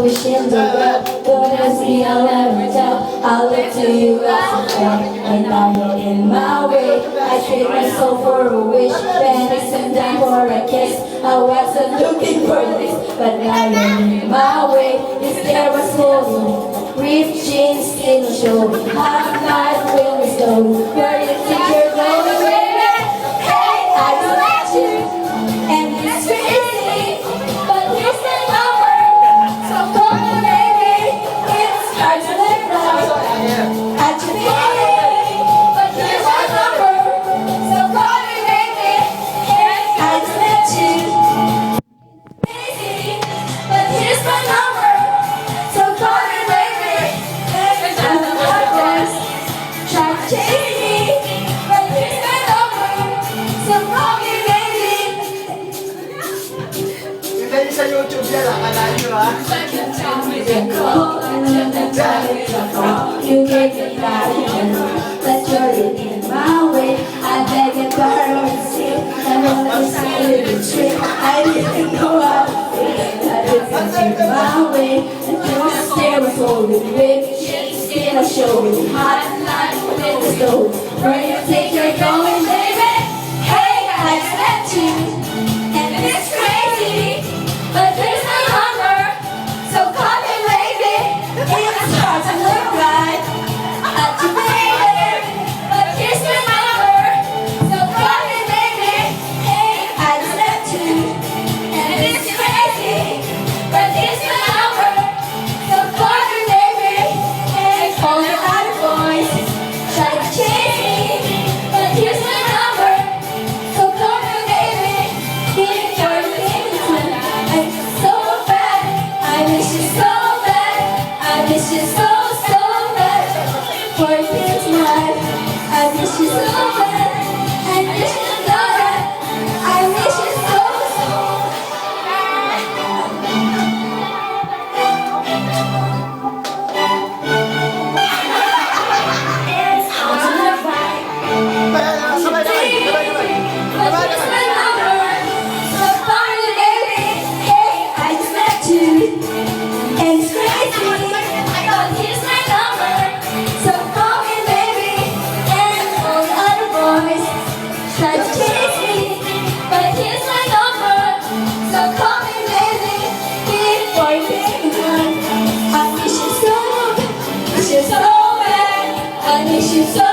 wishing the world would have seen. I'll never tell. I'll look to you as a friend. And now you're in my way. I trade my soul for a wish. Panics and time for a kiss. I wasn't looking for this, but now you're in my way. This air was holding. Ripped jeans, skin showing. Hot night, wind was blowing. Where do you think you're going, baby? Hey, I don't let you. And it's crazy, but here's the number. So call me, baby. It's hard to let go. At your baby, but here's my number. So call me, baby. Hey, I don't let you. Crazy, but here's my number. So call me, baby. Hey, I'm the hardest. Try to chase me, but here's my number. So call me, baby. Tignan niyo sa YouTube yan, akala niyo ha. You get it right and that you're in my way. I beg and borrow and steal. I wanna decide to trick. I didn't know how to feel. That it's in my way. And your stare was holding baby. Skin I show you. Hot night within the stove. Where you think you're going, baby? Hey, I met you. And it's crazy. But here's my number. So call me, baby. It's hard to look right at you, baby. But here's my number. So call me, baby. Hey, I just met you. And it's crazy. But here's my number. So call me, baby. Hey, all the other boys try to chase me. But here's my number. So call me, baby. Here for the England. I'm so bad. I miss you so bad. I miss you so bad. For this life, I miss you so bad. I miss you so bad. I miss you so It's hard to live right. Sabay, sabay. But here's my number. So call me, baby. Hey, I just met you. And it's crazy. But here's my number. So call me, baby. And all the other boys try to chase me. But here's my number. So call me, baby. Before you think I miss you so bad. I miss you so bad. I miss you so